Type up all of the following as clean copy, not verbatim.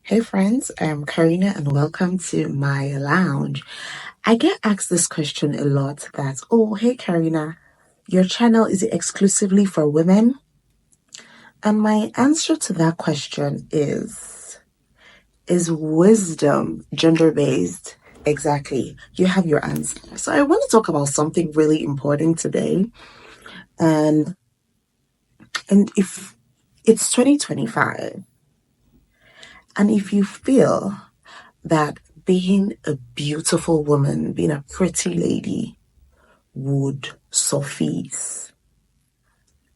Hey friends, I'm Karina and welcome to my lounge. I get asked this question a lot that, oh, hey Karina, your channel is it exclusively for women? And my answer to that question is wisdom gender-based? Exactly. You have your answer. So I want to talk about something really important today. And if it's 2025, and if you feel that being a beautiful woman, being a pretty lady would suffice.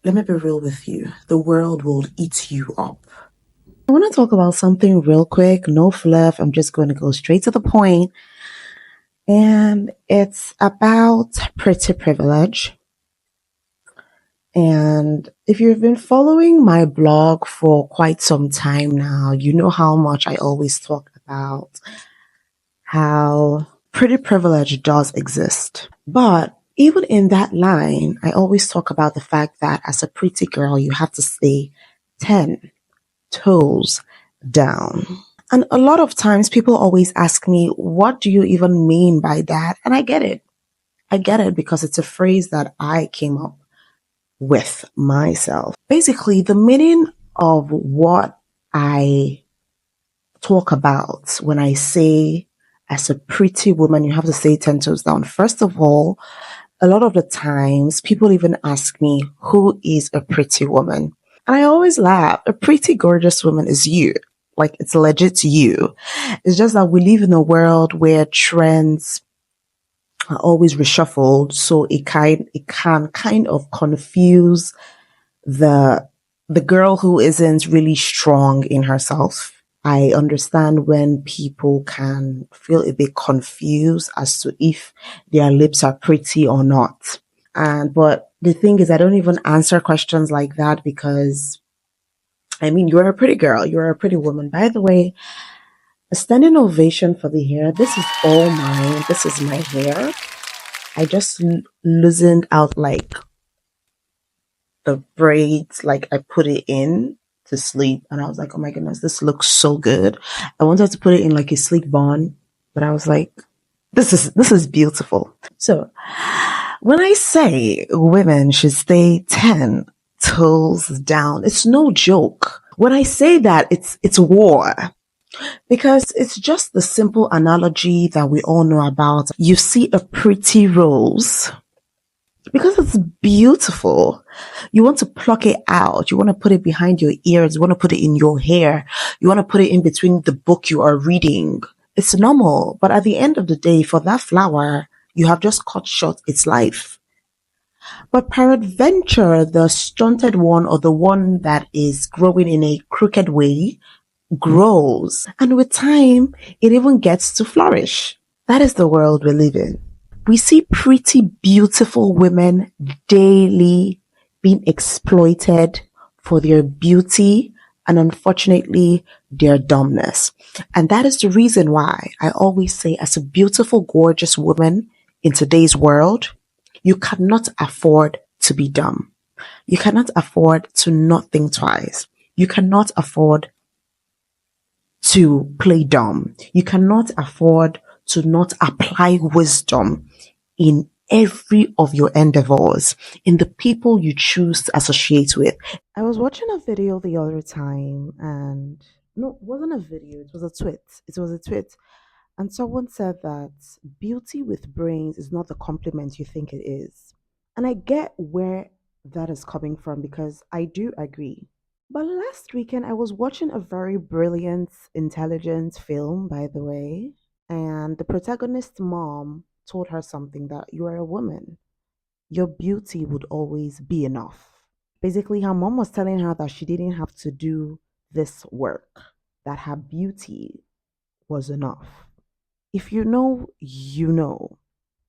Let me be real with you. The world will eat you up. I want to talk about something real quick, no fluff. I'm just going to go straight to the point. And it's about pretty privilege. And if you've been following my blog for quite some time now, you know how much I always talk about how pretty privilege does exist. But even in that line, I always talk about the fact that as a pretty girl, you have to stay 10 toes down. And a lot of times people always ask me, what do you even mean by that? And I get it. I get it because it's a phrase that I came up with myself. Basically, the meaning of what I talk about when I say as a pretty woman, you have to stay 10 toes down. First of all, a lot of the times people even ask me, who is a pretty woman? And I always laugh. A pretty, gorgeous woman is you. Like, it's legit you. It's just that we live in a world where trends are always reshuffled. So it can kind of confuse the, the girl who isn't really strong in herself. I understand when people can feel a bit confused as to if their lips are pretty or not. But the thing is, I don't even answer questions like that because I mean, you're a pretty girl, you're a pretty woman. By the way, a standing ovation for the hair. This is all mine. This is my hair. I just loosened out like the braids, like I put it in to sleep, and I was like, oh my goodness, this looks so good. I wanted to put it in like a sleek bun, but I was like, this is beautiful. So when I say women should stay 10 toes down, it's no joke. When I say that, it's war. Because it's just the simple analogy that we all know about. You see a pretty rose because it's beautiful. You want to pluck it out. You want to put it behind your ears. You want to put it in your hair. You want to put it in between the book you are reading. It's normal. But at the end of the day, for that flower, you have just cut short its life. But peradventure, the stunted one or the one that is growing in a crooked way grows. And with time, it even gets to flourish. That is the world we live in. We see pretty, beautiful women daily being exploited for their beauty and unfortunately their dumbness. And that is the reason why I always say, as a beautiful, gorgeous woman in today's world, you cannot afford to be dumb. You cannot afford to not think twice. You cannot afford to play dumb. You cannot afford to not apply wisdom in every of your endeavors, in the people you choose to associate with. I was watching a video the other time, and no, it wasn't a video, it was a tweet. It was a tweet. And someone said that beauty with brains is not the compliment you think it is. And I get where that is coming from because I do agree. But last weekend, I was watching a very brilliant, intelligent film, by the way, and the protagonist's mom told her something that you are a woman. Your beauty would always be enough. Basically, her mom was telling her that she didn't have to do this work, that her beauty was enough. If you know, you know.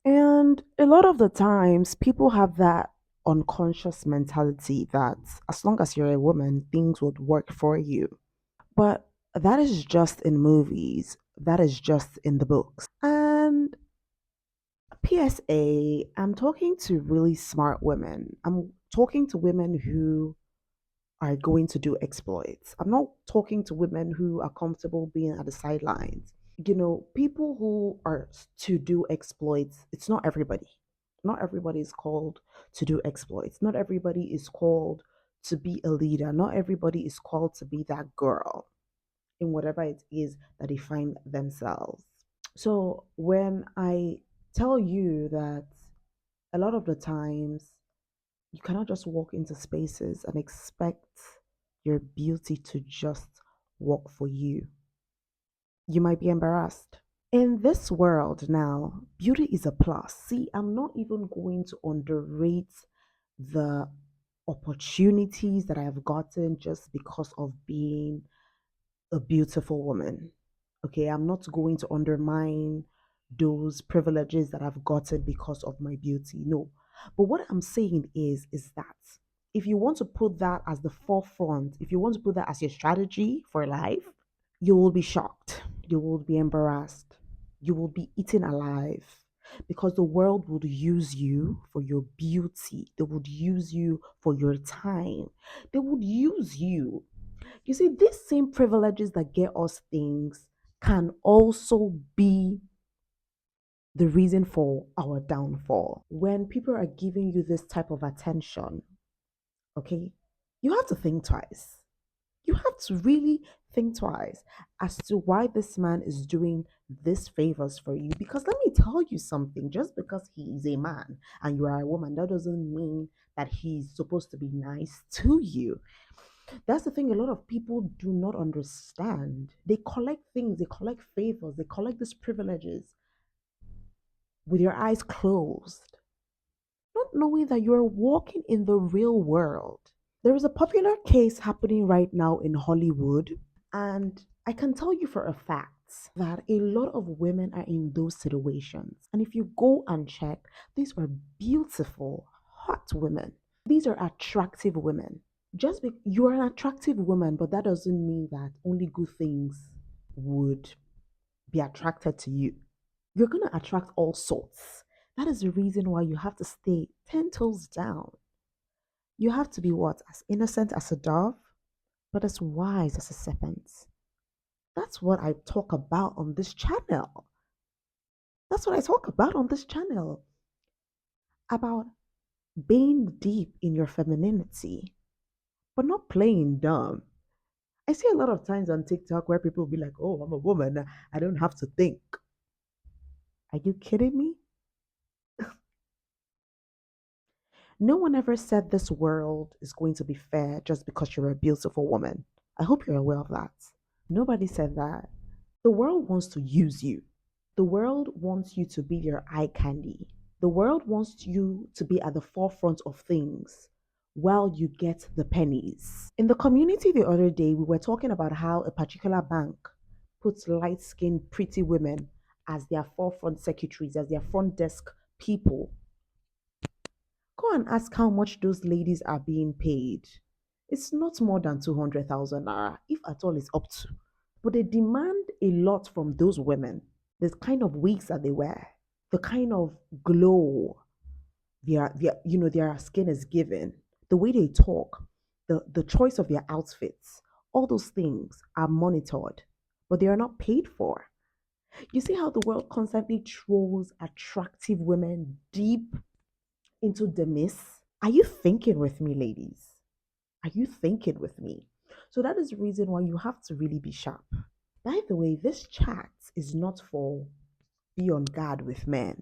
And a lot of the times, people have that unconscious mentality that as long as you're a woman, things would work for you. But that is just in movies, that is just in the books. And PSA, I'm talking to really smart women. I'm talking to women who are going to do exploits. I'm not talking to women who are comfortable being at the sidelines. People who are to do exploits, it's not everybody. Not everybody is called to do exploits. Not everybody is called to be a leader. Not everybody is called to be that girl in whatever it is that they find themselves. So when I tell you that a lot of the times you cannot just walk into spaces and expect your beauty to just work for you, you might be embarrassed. In this world now, beauty is a plus. See, I'm not even going to underrate the opportunities that I have gotten just because of being a beautiful woman. Okay, I'm not going to undermine those privileges that I've gotten because of my beauty. No. But what I'm saying is that if you want to put that as the forefront, if you want to put that as your strategy for life, you will be shocked. You will be embarrassed. You will be eaten alive because the world would use you for your beauty. They would use you for your time. They would use you. You see, these same privileges that get us things can also be the reason for our downfall. When people are giving you this type of attention, okay, you have to think twice. You have to really think twice as to why this man is doing these favors for you. Because let me tell you something, just because he is a man and you are a woman, that doesn't mean that he's supposed to be nice to you. That's the thing a lot of people do not understand. They collect things, they collect favors, they collect these privileges with your eyes closed, not knowing that you're walking in the real world. There is a popular case happening right now in Hollywood, and I can tell you for a fact that a lot of women are in those situations. And if you go and check, these are beautiful, hot women. These are attractive women. You're an attractive woman, but that doesn't mean that only good things would be attracted to you. You're going to attract all sorts. That is the reason why you have to stay 10 toes down. You have to be what? As innocent as a dove, but as wise as a serpent. That's what I talk about on this channel. That's what I talk about on this channel. About being deep in your femininity, but not playing dumb. I see a lot of times on TikTok where people will be like, oh, I'm a woman. I don't have to think. Are you kidding me? No one ever said this world is going to be fair just because you're a beautiful woman. I hope you're aware of that. Nobody said that. The world wants to use you. The world wants you to be their eye candy. The world wants you to be at the forefront of things while you get the pennies. In the community the other day, we were talking about how a particular bank puts light skinned, pretty women as their forefront secretaries, as their front desk people. Go and ask how much those ladies are being paid. It's not more than 200,000 naira, if at all it's up to. But they demand a lot from those women. The kind of wigs that they wear, the kind of glow their skin is given, the way they talk, the choice of their outfits, all those things are monitored, but they are not paid for. You see how the world constantly throws attractive women deep into the mist? Are you thinking with me, ladies? Are you thinking with me? So that is the reason why you have to really be sharp. By the way, this chat is not for be on guard with men.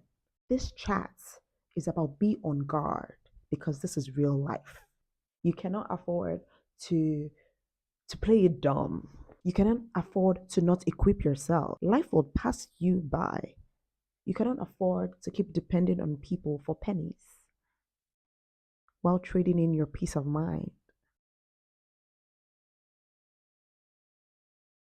This chat is about be on guard because this is real life. You cannot afford to play it dumb. You cannot afford to not equip yourself. Life will pass you by. You cannot afford to keep depending on people for pennies while trading in your peace of mind.